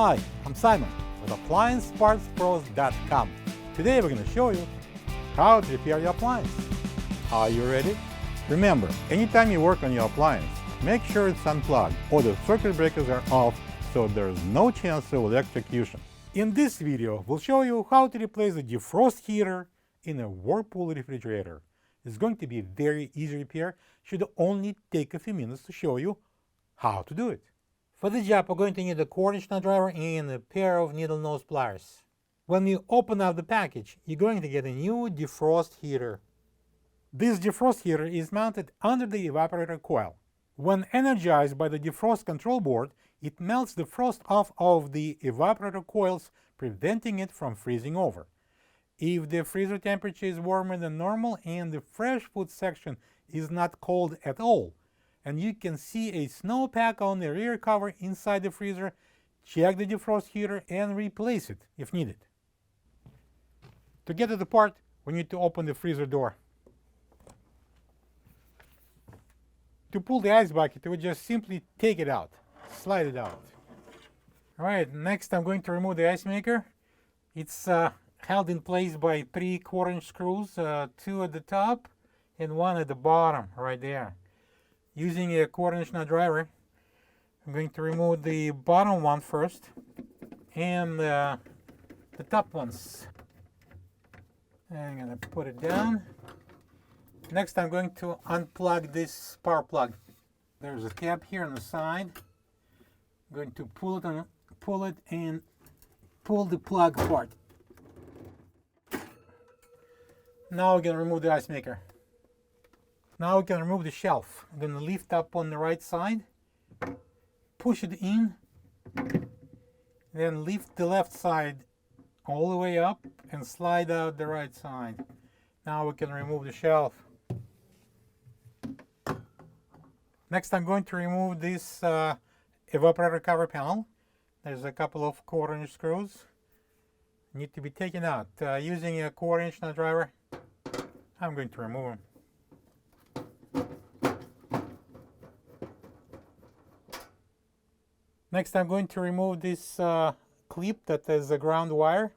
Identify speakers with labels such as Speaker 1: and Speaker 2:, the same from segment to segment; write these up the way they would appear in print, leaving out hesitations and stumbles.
Speaker 1: Hi, I'm Simon with AppliancePartsPros.com. Today we're going to show you how to repair your appliance. Are you ready? Remember, anytime you work on your appliance, make sure it's unplugged or the circuit breakers are off so there's no chance of electrocution. In this video, we'll show you how to replace the defrost heater in a Whirlpool refrigerator. It's going to be a very easy repair. Should only take a few minutes to show you how to do it. For this job, we're going to need a quarter screwdriver and a pair of needle nose pliers. When you open up the package, you're going to get a new defrost heater. This defrost heater is mounted under the evaporator coil. When energized by the defrost control board, it melts the frost off of the evaporator coils, preventing it from freezing over. If the freezer temperature is warmer than normal and the fresh food section is not cold at all, and you can see a snowpack on the rear cover inside the freezer, check the defrost heater and replace it if needed. To get it apart, we need to open the freezer door. To pull the ice bucket, we just simply take it out, slide it out. Alright, next I'm going to remove the ice maker. It's held in place by 3 quarter-inch screws, 2 at the top and 1 at the bottom, right there. Using a quarter-inch screwdriver, I'm going to remove the bottom one first and the top ones. I'm going to put it down. Next, I'm going to unplug this power plug. There's a tab here on the side. I'm going to pull it and pull the plug apart. Now we're going to remove the ice maker. Now we can remove the shelf. I'm going to lift up on the right side, push it in, then lift the left side all the way up and slide out the right side. Now we can remove the shelf. Next, I'm going to remove this evaporator cover panel. There's a couple of quarter-inch screws need to be taken out. Using a quarter-inch screwdriver, I'm going to remove them. Next, I'm going to remove this clip that is a ground wire.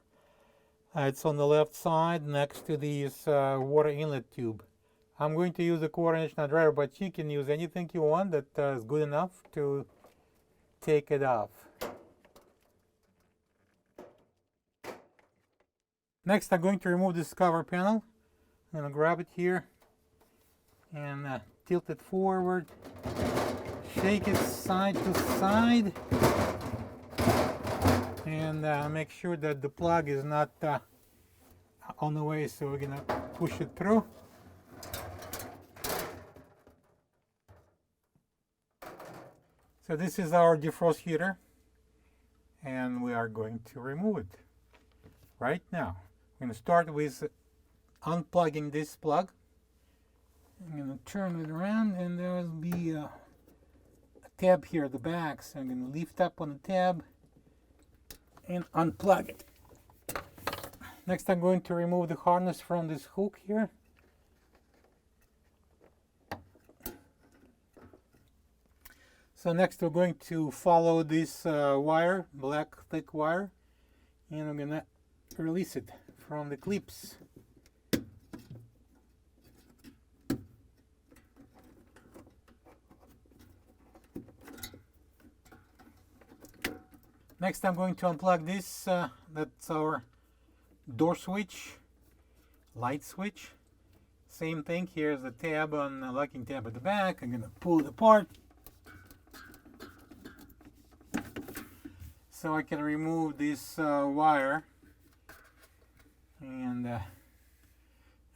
Speaker 1: It's on the left side next to this water inlet tube. I'm going to use a quarter-inch screwdriver, but you can use anything you want that is good enough to take it off. Next, I'm going to remove this cover panel. I'm going to grab it here and tilt it forward. Shake it side to side and make sure that the plug is not on the way, so we're going to push it through. So this is our defrost heater and we are going to remove it right now. I'm going to start with unplugging this plug. I'm going to turn it around and there will be a tab here at the back, so I'm going to lift up on the tab and unplug it. Next, I'm going to remove the harness from this hook here. So next we're going to follow this wire, black thick wire, and I'm going to release it from the clips. Next, I'm going to unplug this. That's our door switch, light switch. Same thing. Here's the tab on the locking tab at the back. I'm going to pull it apart so I can remove this wire. And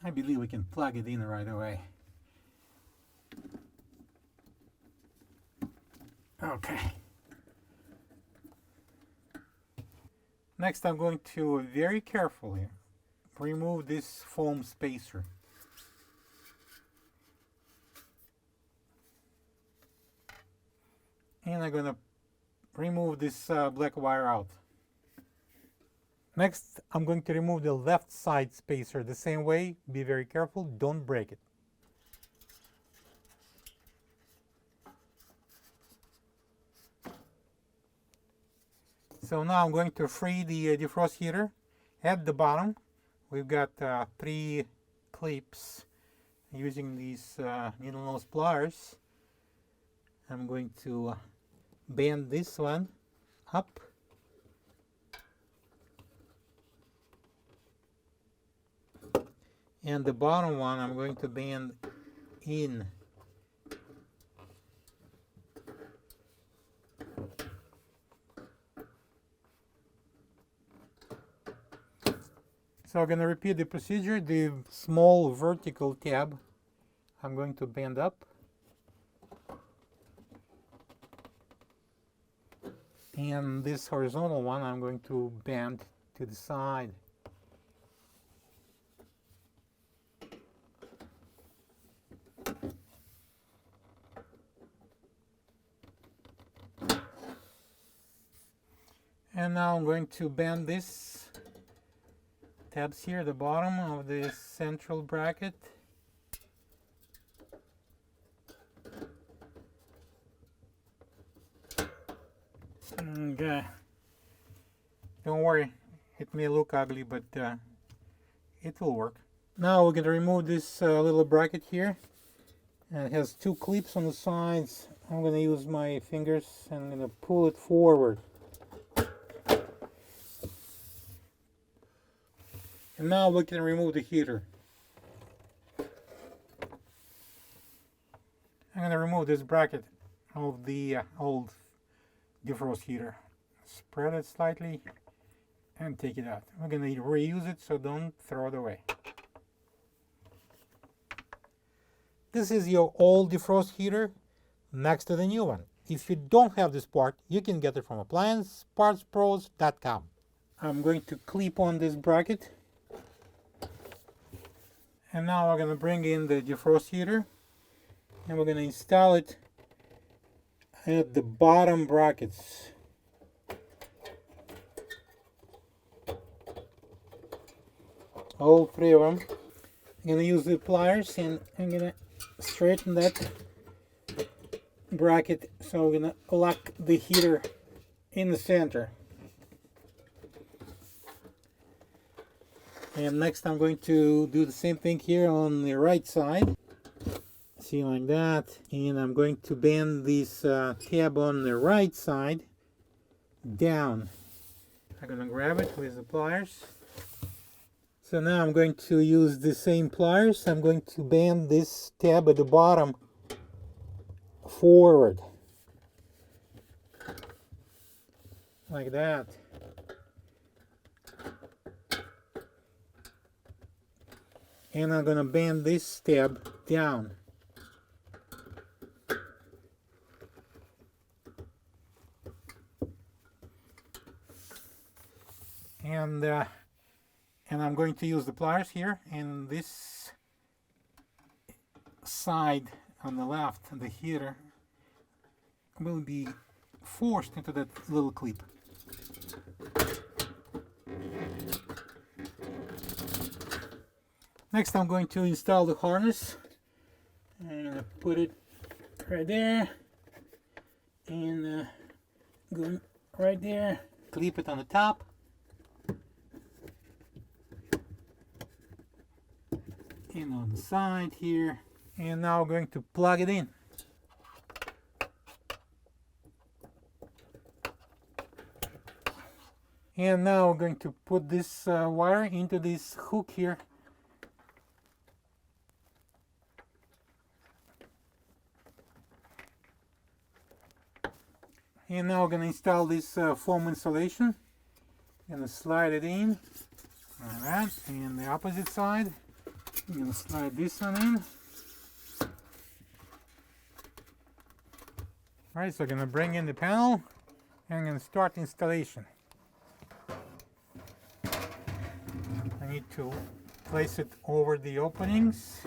Speaker 1: I believe we can plug it in right away. Okay. Next, I'm going to very carefully remove this foam spacer. And I'm going to remove this black wire out. Next, I'm going to remove the left side spacer the same way. Be very careful, don't break it. So now I'm going to free the defrost heater. At the bottom we've got 3 clips. Using these needle nose pliers, I'm going to bend this one up, and the bottom one I'm going to bend in. So I'm going to repeat the procedure. The small vertical tab I'm going to bend up, and this horizontal one I'm going to bend to the side. And now I'm going to bend this tabs here at the bottom of the central bracket. Okay. Don't worry, it may look ugly, but it will work. Now we're going to remove this little bracket here. And it has 2 clips on the sides. I'm going to use my fingers and I'm going to pull it forward. And now we can remove the heater. I'm going to remove this bracket of the old defrost heater. Spread it slightly and take it out. We're going to reuse it, so don't throw it away. This is your old defrost heater next to the new one. If you don't have this part, you can get it from appliancepartspros.com. I'm going to clip on this bracket. And now we're going to bring in the defrost heater, and we're going to install it at the bottom brackets. All 3 of them. I'm going to use the pliers and I'm going to straighten that bracket, so we're going to lock the heater in the center. And next I'm going to do the same thing here on the right side. See, like that. And I'm going to bend this tab on the right side down. I'm going to grab it with the pliers. So now I'm going to use the same pliers. I'm going to bend this tab at the bottom forward. Like that. And I'm going to bend this tab down. And I'm going to use the pliers here, and this side on the left, the heater, will be forced into that little clip. Next I'm going to install the harness. I'm going to put it right there, and go right there, clip it on the top. And on the side here, and now I'm going to plug it in. And now I'm going to put this wire into this hook here. And now I'm going to install this foam insulation. I'm going to slide it in like that, and the opposite side. I'm going to slide this one in. Alright, so I'm going to bring in the panel and I'm going to start installation. I need to place it over the openings.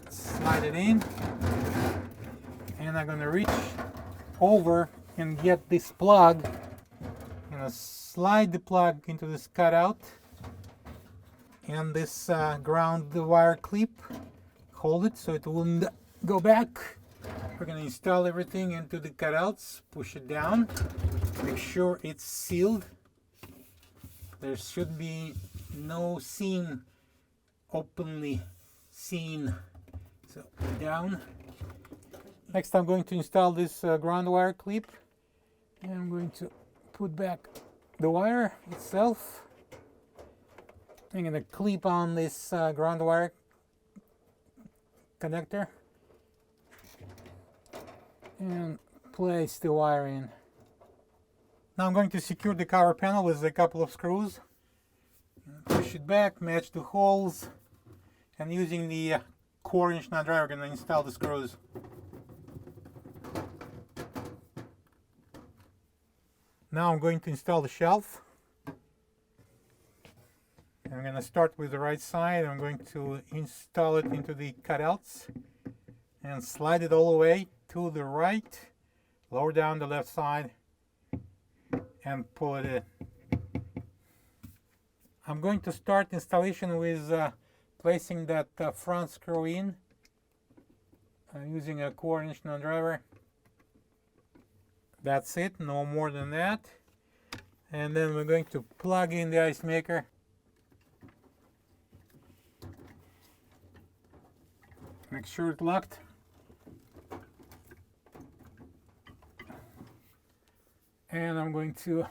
Speaker 1: Slide it in. And I'm going to reach over and get this plug. I'm going to slide the plug into this cutout, and this ground wire clip, hold it so it wouldn't go back, We're going to install everything into the cutouts, push it down, make sure it's sealed. There should be no seam openly seen. So down. Next I'm going to install this ground wire clip, and I'm going to put back the wire itself. I'm going to clip on this ground wire connector and place the wire in. Now I'm going to secure the cover panel with a couple of screws. Push it back, match the holes, and using the 4-inch nut driver, I'm going to install the screws. Now I'm going to install the shelf. I'm going to start with the right side. I'm going to install it into the cutouts and slide it all the way to the right, lower down the left side, and pull it in. I'm going to start installation with placing that front screw in using a 4-inch nut driver. That's it, no more than that. And then we're going to plug in the ice maker. Make sure it's locked. And I'm going to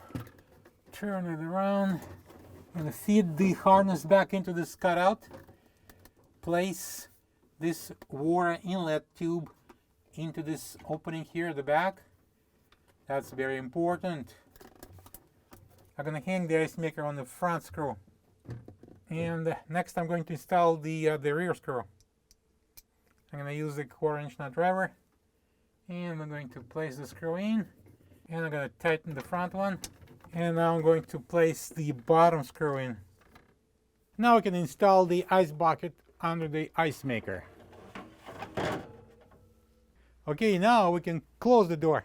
Speaker 1: turn it around and feed the harness back into this cutout. Place this water inlet tube into this opening here at the back. That's very important. I'm going to hang the ice maker on the front screw. And next I'm going to install the rear screw. I'm going to use the 4-inch nut driver, and I'm going to place the screw in, and I'm going to tighten the front one, and now I'm going to place the bottom screw in. Now we can install the ice bucket under the ice maker. Okay, now we can close the door.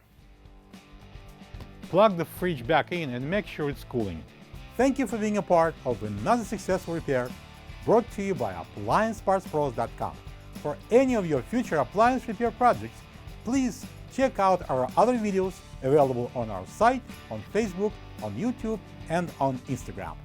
Speaker 1: Plug the fridge back in and make sure it's cooling. Thank you for being a part of another successful repair brought to you by AppliancePartsPros.com. For any of your future appliance repair projects, please check out our other videos available on our site, on Facebook, on YouTube, and on Instagram.